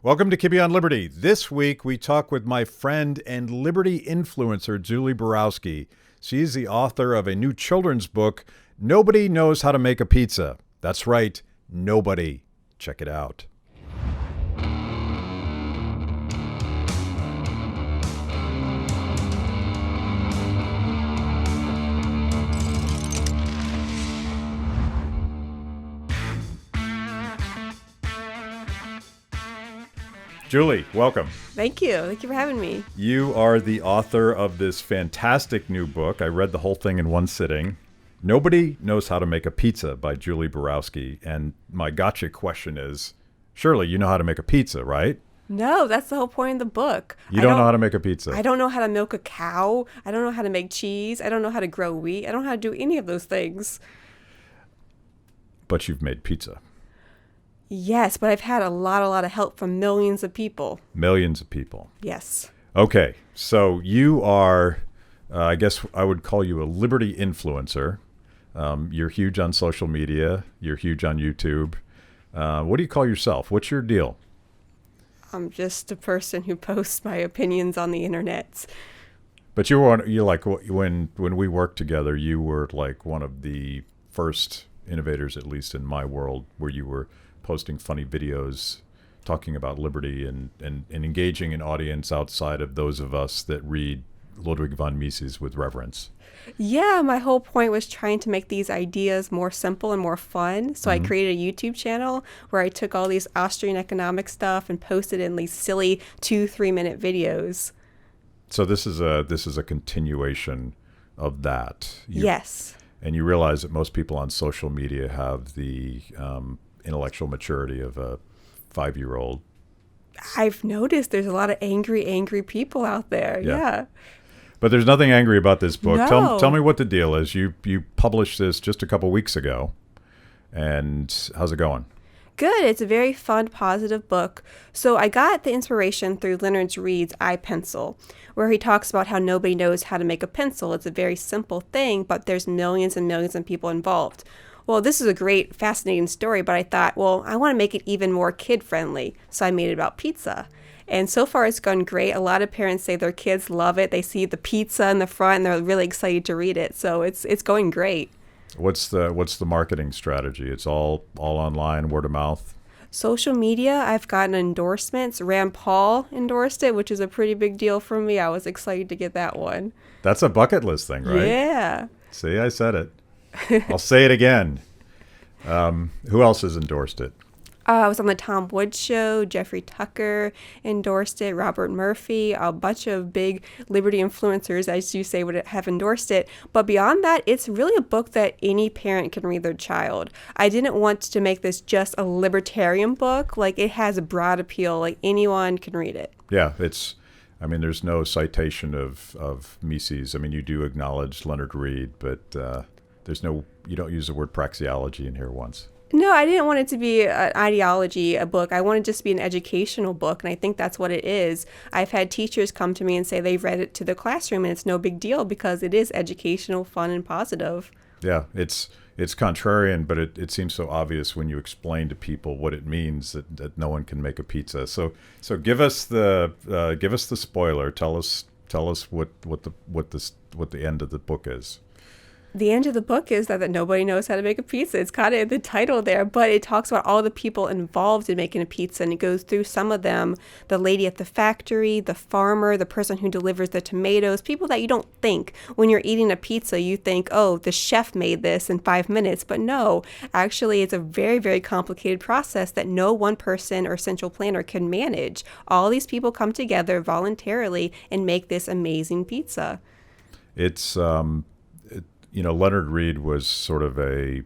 Welcome to Kibbe on Liberty. This week, we talk with my friend and Liberty influencer, Julie Borowski. She's the author of a new children's book, Nobody Knows How to Make a Pizza. That's right, nobody. Check it out. Julie, welcome. Thank you. Thank you for having me. You are the author of this fantastic new book. I read the whole thing in one sitting. Nobody Knows How to Make a Pizza by Julie Borowski. And my gotcha question is, surely you know how to make a pizza, right? No, that's the whole point of the book. You don't know how to make a pizza. I don't know how to milk a cow. I don't know how to make cheese. I don't know how to grow wheat. I don't know how to do any of those things. But you've made pizza. Yes, but I've had a lot of help from millions of people. Millions of people. Yes. Okay, so you are, I guess I would call you a Liberty influencer. You're huge on social media. You're huge on YouTube. What do you call yourself? What's your deal? I'm just a person who posts my opinions on the internet. But you're like, when we worked together, you were like one of the first innovators, at least in my world, where you were posting funny videos talking about liberty and engaging an audience outside of those of us that read Ludwig von Mises with reverence. Yeah, my whole point was trying to make these ideas more simple and more fun. So I created a YouTube channel where I took all these Austrian economic stuff and posted in these silly 2-3 minute videos. So this is a continuation of that. Yes. And you realize that most people on social media have the intellectual maturity of a 5-year-old. I've noticed there's a lot of angry people out there. Yeah. But there's nothing angry about this book. No. Tell me what the deal is. You published this just a couple weeks ago. And how's it going? Good. It's a very fun, positive book. So I got the inspiration through Leonard Read's iPencil, where he talks about how nobody knows how to make a pencil. It's a very simple thing, but there's millions and millions of people involved. Well, this is a great, fascinating story, but I thought, well, I want to make it even more kid-friendly, so I made it about pizza. And so far, it's gone great. A lot of parents say their kids love it. They see the pizza in the front, and they're really excited to read it. So it's going great. What's the marketing strategy? It's all online, word of mouth? Social media, I've gotten endorsements. Rand Paul endorsed it, which is a pretty big deal for me. I was excited to get that one. That's a bucket list thing, right? Yeah. See, I said it. I'll say it again. Who else has endorsed it? I was on the Tom Woods show. Jeffrey Tucker endorsed it. Robert Murphy, a bunch of big Liberty influencers, as you say, would have endorsed it. But beyond that, it's really a book that any parent can read their child. I didn't want to make this just a libertarian book. Like, it has a broad appeal. Like, anyone can read it. Yeah, there's no citation of Mises. I mean, you do acknowledge Leonard Read, but you don't use the word praxeology in here once. No, I didn't want it to be an ideology, a book. I wanted it just to be an educational book, and I think that's what it is. I've had teachers come to me and say they've read it to their classroom, and it's no big deal because it is educational, fun, and positive. Yeah, it's contrarian, but it seems so obvious when you explain to people what it means that no one can make a pizza. So give us the spoiler. Tell us what the end of the book is. The end of the book is that nobody knows how to make a pizza. It's kind of the title there, but it talks about all the people involved in making a pizza, and it goes through some of them: the lady at the factory, the farmer, the person who delivers the tomatoes, people that you don't think when you're eating a pizza. You think, oh, the chef made this in 5 minutes, but no, actually it's a very, very complicated process that no one person or central planner can manage. All these people come together voluntarily and make this amazing pizza. It's Leonard Read was sort of a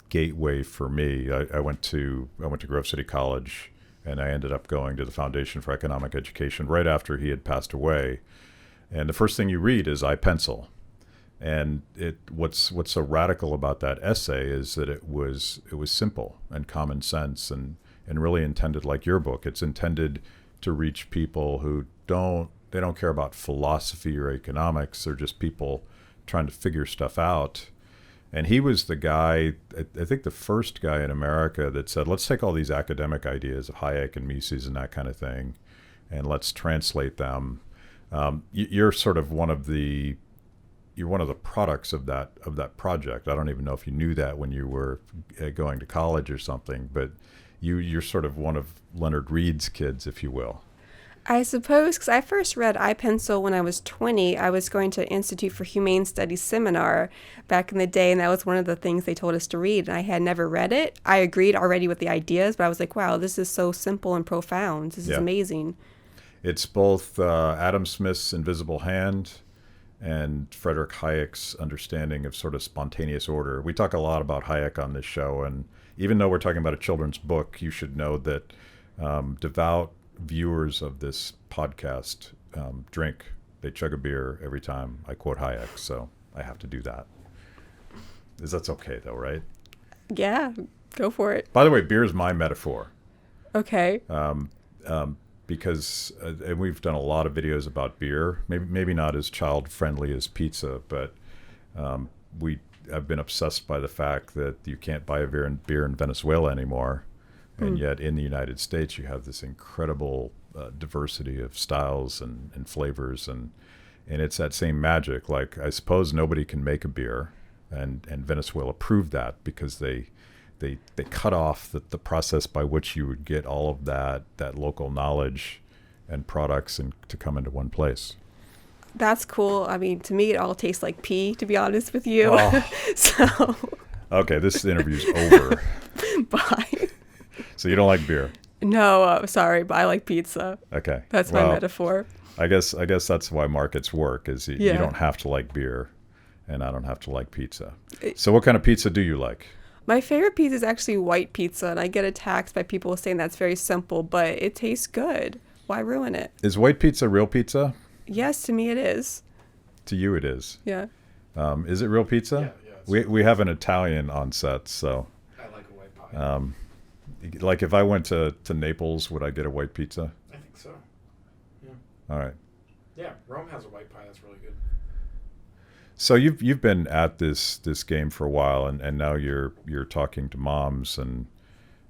gateway for me. I went to Grove City College, and I ended up going to the Foundation for Economic Education right after he had passed away. And the first thing you read is iPencil. And what's so radical about that essay is that it was simple and common sense and really intended, like your book. It's intended to reach people who don't care about philosophy or economics. They're just people trying to figure stuff out. And he was the guy, I think the first guy in America that said, let's take all these academic ideas of Hayek and Mises and that kind of thing, and let's translate them. You're sort of one of the products of that project. I don't even know if you knew that when you were going to college or something, but you're sort of one of Leonard Read's kids, if you will. I suppose, because I first read iPencil when I was 20. I was going to Institute for Humane Studies seminar back in the day, and that was one of the things they told us to read, and I had never read it. I agreed already with the ideas, but I was like, wow, this is so simple and profound. This is amazing. It's both Adam Smith's Invisible Hand and Friedrich Hayek's understanding of sort of spontaneous order. We talk a lot about Hayek on this show, and even though we're talking about a children's book, you should know that devout viewers of this podcast they chug a beer every time I quote Hayek, so I have to do that. That's okay though, right? Yeah, go for it. By the way, beer is my metaphor. Okay. Because and we've done a lot of videos about beer, maybe not as child friendly as pizza, but I've been obsessed by the fact that you can't buy a beer in Venezuela anymore. And yet in the United States, you have this incredible diversity of styles and flavors. And it's that same magic. Like, I suppose nobody can make a beer. And Venezuela proved that because they cut off the process by which you would get all of that local knowledge and products and to come into one place. That's cool. I mean, to me, it all tastes like pee, to be honest with you. Oh. So. Okay, this interview's over. Bye. So you don't like beer? No, sorry, but I like pizza. Okay. That's my metaphor. I guess that's why markets work, is you don't have to like beer, and I don't have to like pizza. So what kind of pizza do you like? My favorite pizza is actually white pizza, and I get attacked by people saying that's very simple, but it tastes good. Why ruin it? Is white pizza real pizza? Yes, to me it is. To you it is? Yeah. Is it real pizza? Yeah. We have an Italian on set, so. I like a white pie. Like if I went to Naples, would I get a white pizza? I think so. Yeah. All right. Yeah, Rome has a white pie that's really good. So you've been at this game for a while, and now you're talking to moms and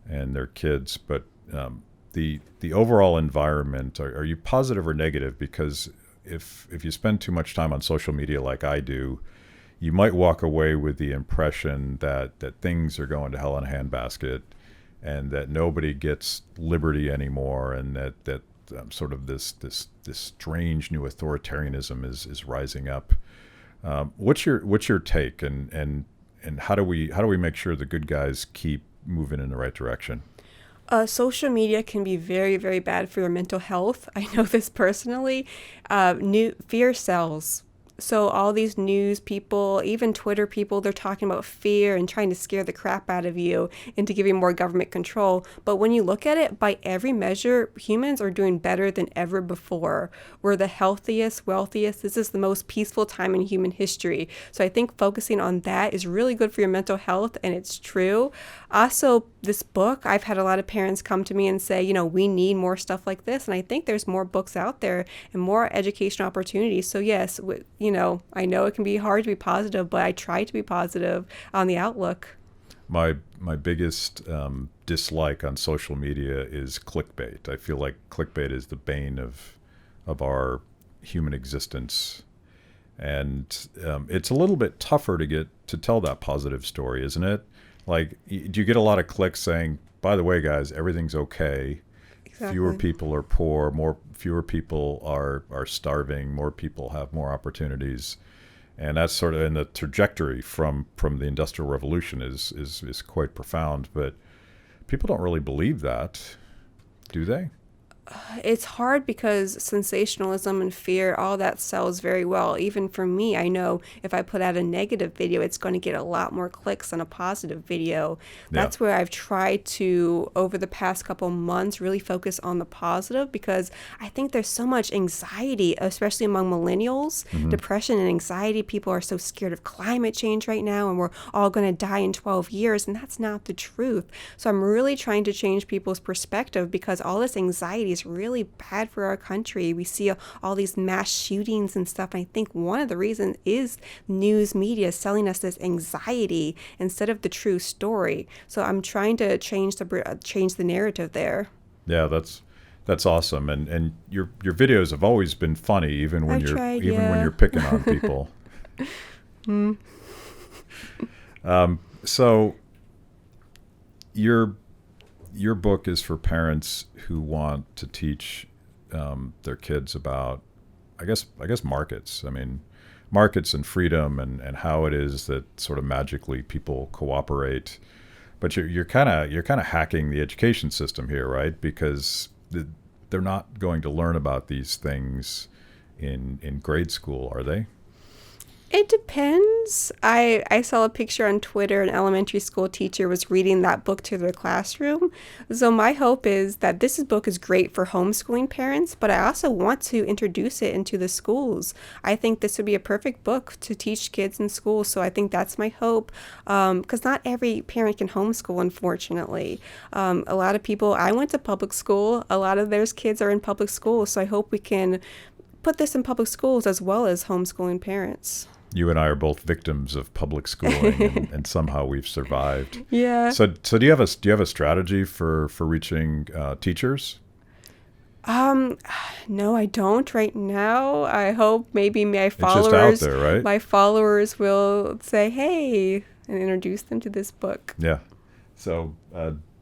their kids, but the overall environment, are you positive or negative? Because if you spend too much time on social media like I do, you might walk away with the impression that things are going to hell in a handbasket, and that nobody gets liberty anymore, and that sort of this strange new authoritarianism is rising up. What's your take, and how do we make sure the good guys keep moving in the right direction? Social media can be very, very bad for your mental health. I know this personally. Fear sells. So all these news people, even Twitter people, they're talking about fear and trying to scare the crap out of you into giving more government control. But when you look at it, by every measure, humans are doing better than ever before. We're the healthiest, wealthiest. This is the most peaceful time in human history. So I think focusing on that is really good for your mental health, and it's true. Also, this book, I've had a lot of parents come to me and say, we need more stuff like this. And I think there's more books out there and more educational opportunities. So yes, I know it can be hard to be positive, but I try to be positive on the outlook. My biggest dislike on social media is clickbait. I feel like clickbait is the bane of our human existence. And it's a little bit tougher to tell that positive story, isn't it? Like, do you get a lot of clicks saying, by the way, guys, everything's okay? Exactly. Fewer people are poor, fewer people are starving, more people have more opportunities. And that's sort of in the trajectory from the Industrial Revolution is quite profound. But people don't really believe that, do they? It's hard because sensationalism and fear, all that sells very well. Even for me, I know if I put out a negative video, it's going to get a lot more clicks than a positive video. That's where I've tried to, over the past couple months, really focus on the positive, because I think there's so much anxiety, especially among millennials, depression and anxiety. People are so scared of climate change right now, and we're all going to die in 12 years, and that's not the truth. So I'm really trying to change people's perspective, because all this anxiety is is really bad for our country. We see all these mass shootings and stuff. And I think one of the reasons is news media selling us this anxiety instead of the true story. So I'm trying to change the narrative there. Yeah, that's awesome. And your videos have always been funny, even when when you're picking on people. So your book is for parents who want to teach their kids about, I guess markets. I mean, markets and freedom and how it is that sort of magically people cooperate. But you're kind of hacking the education system here, right? Because they're not going to learn about these things in grade school, are they? It depends. I saw a picture on Twitter. An elementary school teacher was reading that book to their classroom. So my hope is that this book is great for homeschooling parents, but I also want to introduce it into the schools. I think this would be a perfect book to teach kids in school. So I think that's my hope, because not every parent can homeschool, unfortunately. A lot of people, I went to public school. A lot of their kids are in public school. So I hope we can put this in public schools as well as homeschooling parents. You and I are both victims of public schooling, and somehow we've survived. Yeah. So do you have a strategy for reaching teachers? No, I don't right now. I hope maybe my followers, it's just out there, right? My followers will say, "Hey," and introduce them to this book. Yeah. So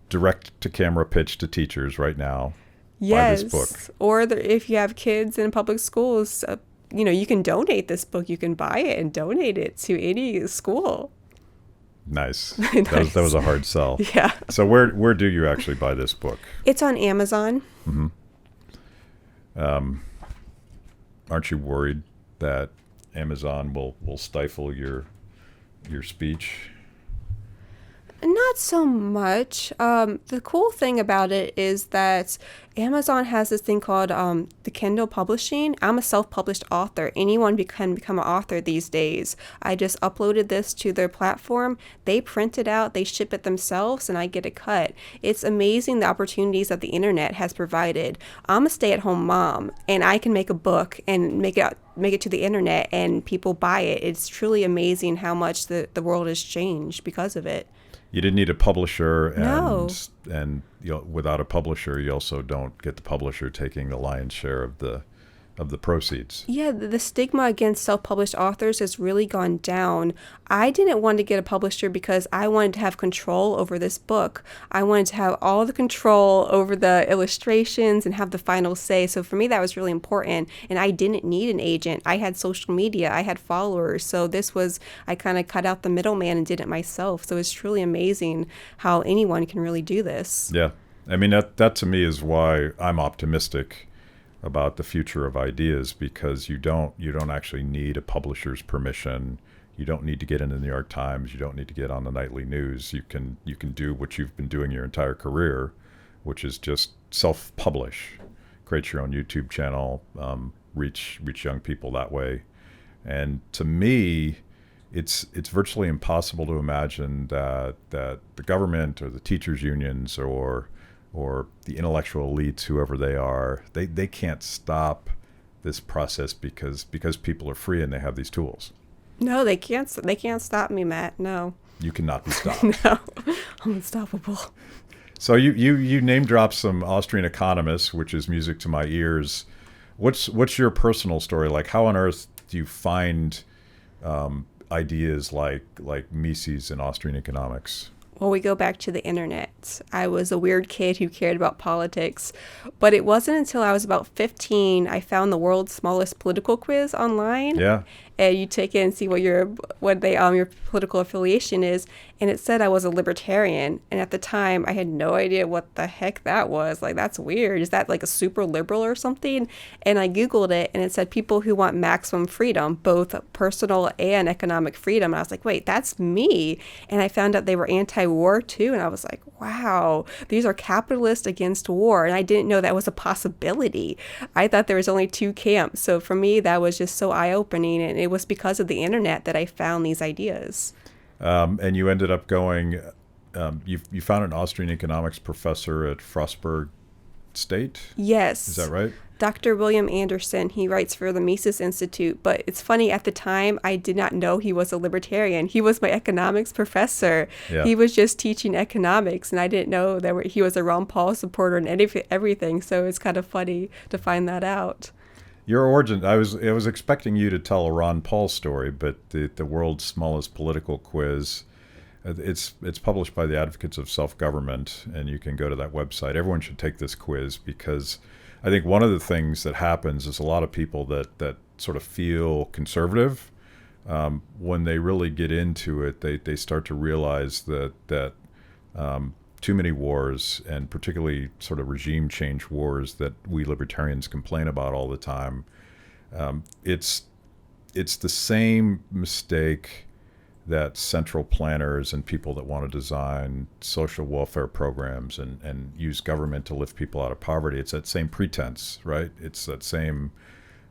direct to camera pitch to teachers right now. Yes. Buy this book. Or if you have kids in public schools, you can donate this book. You can buy it and donate it to any school. Nice. Nice. That was a hard sell. Yeah. So where do you actually buy this book? It's on Amazon. Mm-hmm. Aren't you worried that Amazon will stifle your speech? Not so much. The cool thing about it is that Amazon has this thing called the Kindle Publishing. I'm a self-published author. Anyone can become an author these days. I just uploaded this to their platform. They print it out, they ship it themselves, and I get a cut. It's amazing the opportunities that the internet has provided. I'm a stay-at-home mom, and I can make a book and make it to the internet, and people buy it. It's truly amazing how much the world has changed because of it. You didn't need a publisher, No. and without a publisher, you also don't get the publisher taking the lion's share of the proceeds. Yeah, the stigma against self-published authors has really gone down. I didn't want to get a publisher because I wanted to have control over this book. I wanted to have all the control over the illustrations and have the final say. So for me, that was really important. And I didn't need an agent. I had social media. I had followers. So I kind of cut out the middleman and did it myself. So it's truly amazing how anyone can really do this. Yeah. I mean, that to me is why I'm optimistic about the future of ideas, because you don't actually need a publisher's permission. You don't need to get in the New York Times. You don't need to get on the nightly news. You can do what you've been doing your entire career, which is just self-publish, create your own YouTube channel, reach young people that way. And to me, it's virtually impossible to imagine that the government or the teachers unions or the intellectual elites, whoever they are, they can't stop this process because people are free and they have these tools. No, they can't stop me, Matt. No. You cannot be stopped. No, I'm unstoppable. So you name drop some Austrian economists, which is music to my ears. What's your personal story like? How on earth do you find ideas like Mises and Austrian economics? Well, we go back to the internet. I was a weird kid who cared about politics, but it wasn't until I was about 15 I found the world's smallest political quiz online. Yeah. And you take it and see what your political affiliation is, and it said I was a libertarian. And at the time, I had no idea what the heck that was. Like, that's weird. Is that like a super liberal or something? And I Googled it, and it said people who want maximum freedom, both personal and economic freedom. And I was like, wait, that's me. And I found out they were anti-war too, and I was like, wow, these are capitalists against war. And I didn't know that was a possibility. I thought there was only two camps. So for me, that was just so eye-opening, and it was because of the internet that I found these ideas. And you ended up going, you found an Austrian economics professor at Frostburg state. Yes. Is that right? Dr. William Anderson, he writes for the Mises Institute, but it's funny, at the time, I did not know he was a libertarian. He was my economics professor. Yeah. He was just teaching economics, and I didn't know that he was a Ron Paul supporter and everything, so it's kind of funny to find that out. Your origin, I was expecting you to tell a Ron Paul story, but the world's smallest political quiz, it's published by the Advocates of Self-Government, and you can go to that website. Everyone should take this quiz, because I think one of the things that happens is a lot of people that sort of feel conservative, when they really get into it, they start to realize that too many wars, and particularly sort of regime change wars that we libertarians complain about all the time, it's the same mistake that central planners and people that want to design social welfare programs and use government to lift people out of poverty. It's that same pretense, right? It's that same,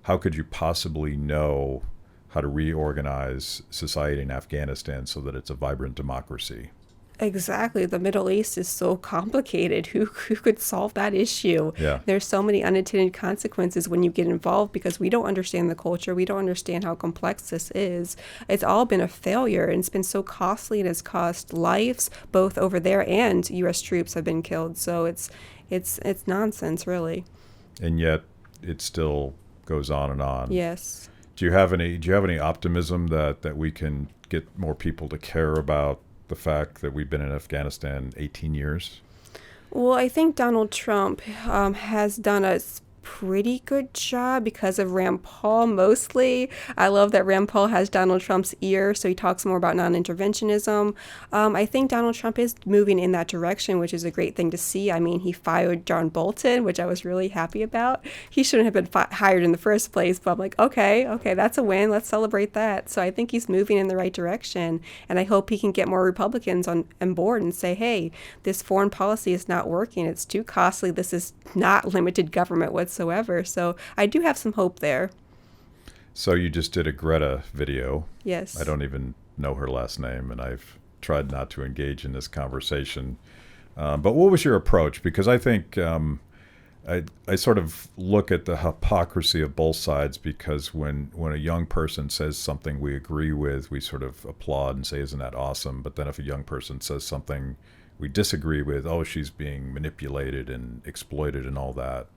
how could you possibly know how to reorganize society in Afghanistan so that it's a vibrant democracy? Exactly. The Middle East is so complicated. Who could solve that issue? Yeah. There's so many unintended consequences when you get involved, because we don't understand the culture. We don't understand how complex this is. It's all been a failure, and it's been so costly, and it's cost lives both over there, and U.S. troops have been killed. So it's nonsense, really. And yet it still goes on and on. Yes. Do you have any optimism that we can get more people to care about the fact that we've been in Afghanistan 18 years? Well, I think Donald Trump has done a pretty good job because of Rand Paul mostly. I love that Rand Paul has Donald Trump's ear, so he talks more about non-interventionism. I think Donald Trump is moving in that direction, which is a great thing to see. I mean, he fired John Bolton, which I was really happy about. He shouldn't have been hired in the first place, but I'm like, okay, that's a win. Let's celebrate that. So I think he's moving in the right direction, and I hope he can get more Republicans on board and say, hey, this foreign policy is not working. It's too costly. This is not limited government whatsoever. So I do have some hope there. So you just did a Greta video. Yes. I don't even know her last name, and I've tried not to engage in this conversation. But what was your approach? Because I think I sort of look at the hypocrisy of both sides, because when a young person says something we agree with, we sort of applaud and say, isn't that awesome? But then if a young person says something we disagree with, oh, she's being manipulated and exploited and all that.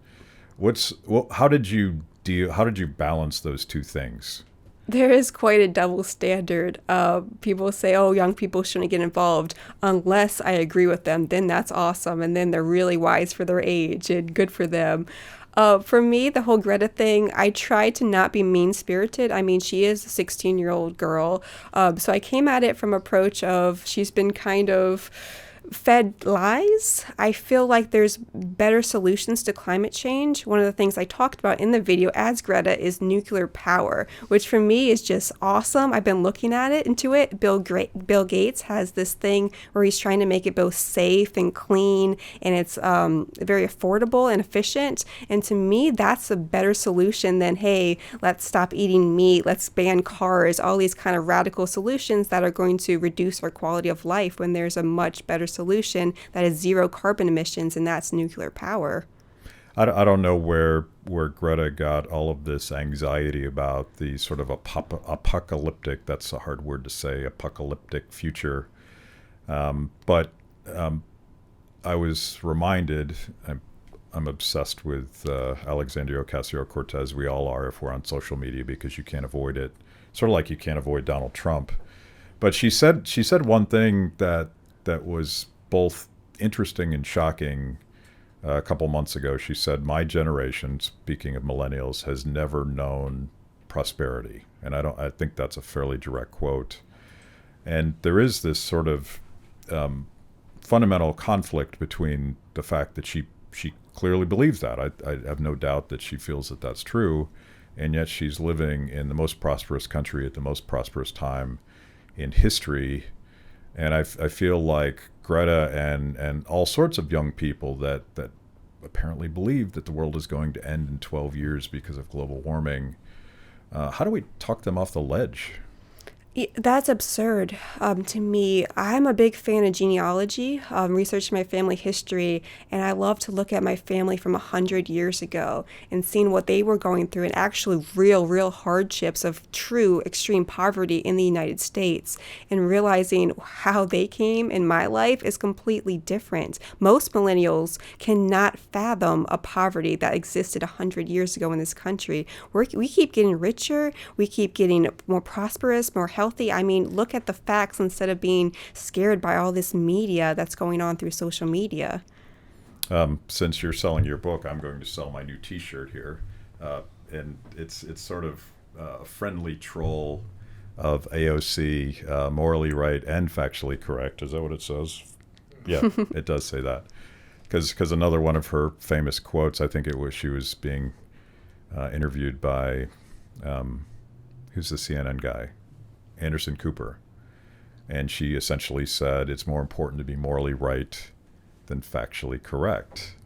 How did you balance those two things? There is quite a double standard. People say, oh, young people shouldn't get involved unless I agree with them. Then that's awesome. And then they're really wise for their age and good for them. For me, the whole Greta thing, I try to not be mean-spirited. I mean, she is a 16-year-old girl. So I came at it from approach of she's been kind of fed lies. I feel like there's better solutions to climate change. One of the things I talked about in the video as Greta is nuclear power, which for me is just awesome. I've been looking at it into it. Bill Gates has this thing where he's trying to make it both safe and clean, and it's very affordable and efficient. And to me, that's a better solution than, hey, let's stop eating meat, let's ban cars, all these kind of radical solutions that are going to reduce our quality of life, when there's a much better solution that is zero carbon emissions, and that's nuclear power. I don't know where Greta got all of this anxiety about the sort of apocalyptic, that's a hard word to say, apocalyptic future. But I was reminded, I'm obsessed with Alexandria Ocasio-Cortez. We all are if we're on social media, because you can't avoid it. Sort of like you can't avoid Donald Trump. But she said one thing that was both interesting and shocking a couple months ago. She said, my generation, speaking of millennials, has never known prosperity. And I think that's a fairly direct quote. And there is this sort of fundamental conflict between the fact that she clearly believes that. I have no doubt that she feels that that's true. And yet she's living in the most prosperous country at the most prosperous time in history. And I feel like Greta and all sorts of young people that apparently believe that the world is going to end in 12 years because of global warming, how do we talk them off the ledge? That's absurd to me. I'm a big fan of genealogy, researching my family history, and I love to look at my family from 100 years ago and seeing what they were going through and actually real hardships of true extreme poverty in the United States, and realizing how they came in my life is completely different. Most millennials cannot fathom a poverty that existed 100 years ago in this country. We keep getting richer, we keep getting more prosperous, more healthy. I mean, look at the facts instead of being scared by all this media that's going on through social media. Since you're selling your book, I'm going to sell my new T-shirt here, and it's sort of a friendly troll of AOC, morally right and factually correct. Is that what it says? Yeah, it does say that. Because another one of her famous quotes, I think it was she was being interviewed by who's the CNN guy? Anderson Cooper. And she essentially said it's more important to be morally right than factually correct.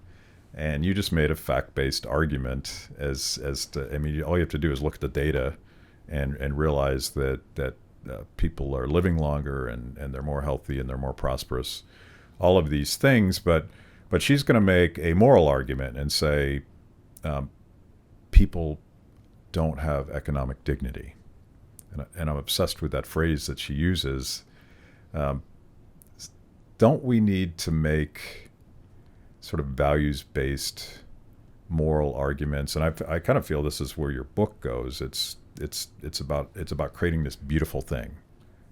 And you just made a fact-based argument as to, I mean, all you have to do is look at the data and realize that people are living longer and they're more healthy and they're more prosperous. All of these things, but she's going to make a moral argument and say people don't have economic dignity. And I'm obsessed with that phrase that she uses. Don't we need to make sort of values-based moral arguments? And I kind of feel this is where your book goes. It's about creating this beautiful thing.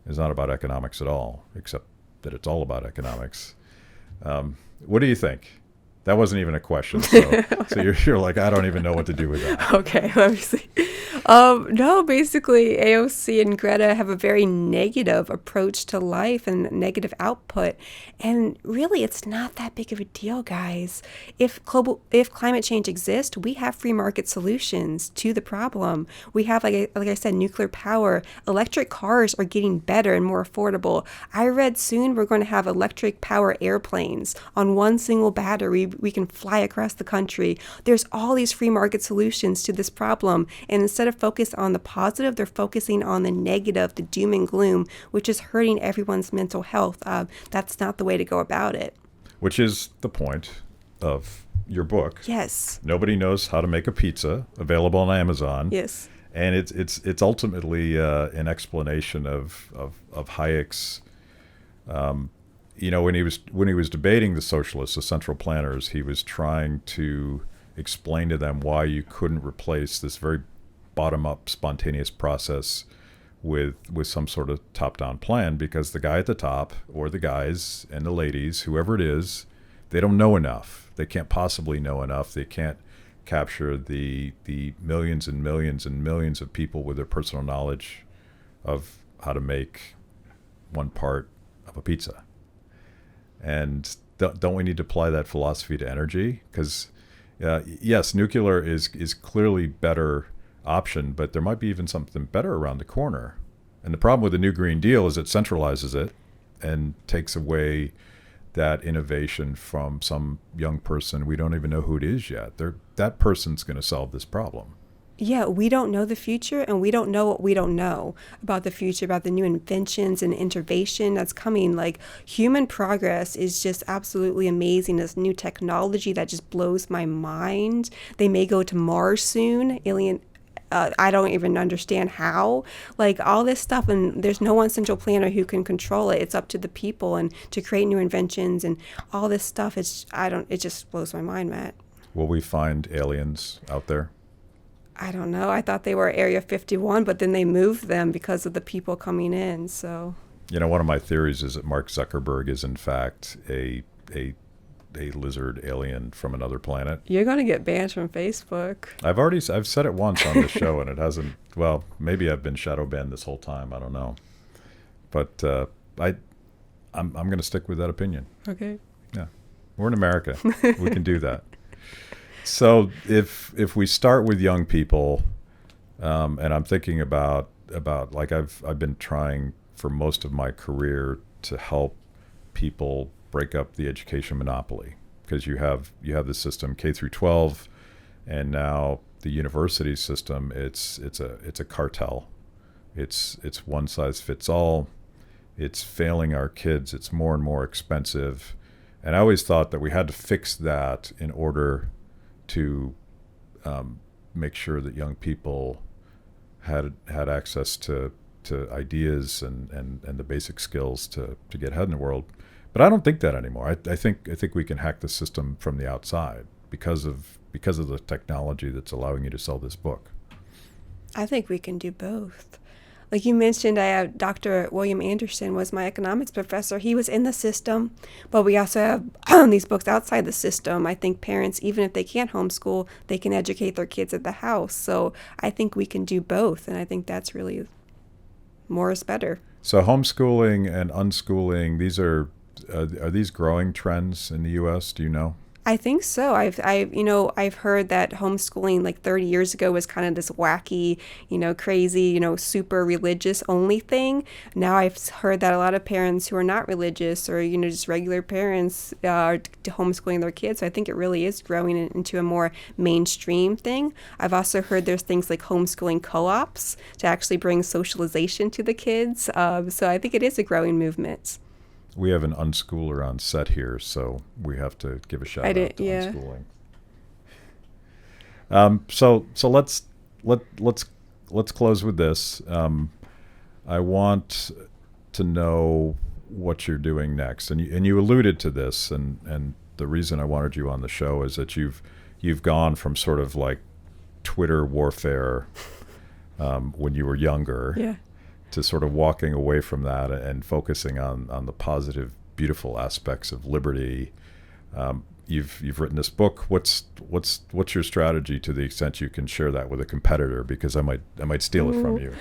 It's not about economics at all, except that it's all about economics. What do you think? That wasn't even a question. So, so you're like, I don't even know what to do with that. Okay, let me see. No, basically, AOC and Greta have a very negative approach to life and negative output. And really, it's not that big of a deal, guys. If climate change exists, we have free market solutions to the problem. We have, like I said, nuclear power. Electric cars are getting better and more affordable. I read soon we're going to have electric power airplanes on one single battery. We can fly across the country. There's all these free market solutions to this problem. And instead of focus on the positive, they're focusing on the negative, the doom and gloom, which is hurting everyone's mental health. That's not the way to go about it. Which is the point of your book. Yes. Nobody knows how to make a pizza, available on Amazon. Yes. And it's ultimately an explanation of Hayek's. When he was debating the socialists, the central planners, he was trying to explain to them why you couldn't replace this very bottom-up spontaneous process with some sort of top-down plan, because the guy at the top, or the guys and the ladies, whoever it is, they don't know enough. They can't possibly know enough. They can't capture the millions and millions and millions of people with their personal knowledge of how to make one part of a pizza. And don't we need to apply that philosophy to energy? Because yes, nuclear is clearly better option, but there might be even something better around the corner. And the problem with the New Green Deal is it centralizes it and takes away that innovation from some young person. We don't even know who it is yet. That person's going to solve this problem. Yeah, we don't know the future, and we don't know what we don't know about the future, about the new inventions and innovation that's coming. Like, human progress is just absolutely amazing. This new technology that just blows my mind. They may go to Mars soon. I don't even understand how. Like, all this stuff, and there's no one central planner who can control it. It's up to the people and to create new inventions and all this stuff. It just blows my mind, Matt. Will we find aliens out there? I don't know. I thought they were Area 51, but then they moved them because of the people coming in. So, one of my theories is that Mark Zuckerberg is in fact a lizard alien from another planet. You're going to get banned from Facebook. I've said it once on this show, and it hasn't. Well, maybe I've been shadow banned this whole time. I don't know, but I'm going to stick with that opinion. Okay. Yeah, we're in America. We can do that. So if we start with young people, and I'm thinking about like I've been trying for most of my career to help people break up the education monopoly, because you have the system K through 12, and now the university system. It's a cartel It's one size fits all. It's failing our kids. It's more and more expensive. And I always thought that we had to fix that in order to make sure that young people had access to ideas and the basic skills to get ahead in the world. But I don't think that anymore. I think we can hack the system from the outside because of the technology that's allowing you to sell this book. I think we can do both. Like you mentioned, I have Dr. William Anderson was my economics professor. He was in the system, but we also have these books outside the system. I think parents, even if they can't homeschool, they can educate their kids at the house. So I think we can do both, and I think that's really more is better. So homeschooling and unschooling, these are these growing trends in the U.S.? Do you know? I think so. I've heard that homeschooling like 30 years ago was kind of this wacky, crazy, super religious only thing. Now I've heard that a lot of parents who are not religious or, just regular parents are homeschooling their kids. So I think it really is growing into a more mainstream thing. I've also heard there's things like homeschooling co-ops to actually bring socialization to the kids. So I think it is a growing movement. We have an unschooler on set here, so we have to give a shout out to unschooling. So let's close with this. I want to know what you're doing next, and you alluded to this, and the reason I wanted you on the show is that you've gone from sort of like Twitter warfare when you were younger. Yeah. To sort of walking away from that and focusing on the positive, beautiful aspects of liberty. You've written this book. What's your strategy to the extent you can share that with a competitor? Because I might steal it from you.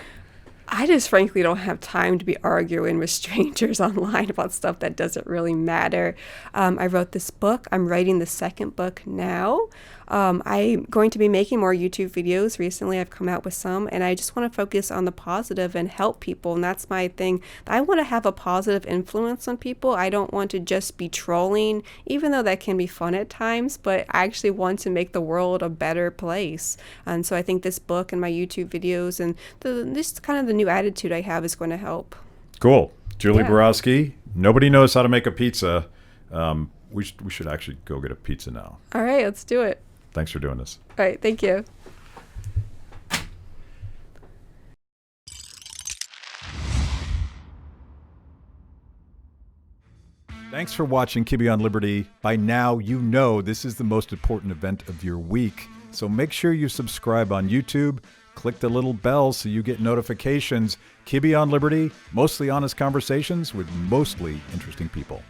I just frankly don't have time to be arguing with strangers online about stuff that doesn't really matter. I wrote this book. I'm writing the second book now. I'm going to be making more YouTube videos. Recently, I've come out with some, and I just want to focus on the positive and help people. And that's my thing. I want to have a positive influence on people. I don't want to just be trolling, even though that can be fun at times, but I actually want to make the world a better place. And so I think this book and my YouTube videos and this kind of the new attitude I have is going to help. Cool. Julie Borowski, nobody knows how to make a pizza. We should actually go get a pizza now. All right, let's do it. Thanks for doing this. All right, thank you. Thanks for watching Kibbe on Liberty. By now, you know this is the most important event of your week. So make sure you subscribe on YouTube. Click the little bell so you get notifications. Kibbe on Liberty, mostly honest conversations with mostly interesting people.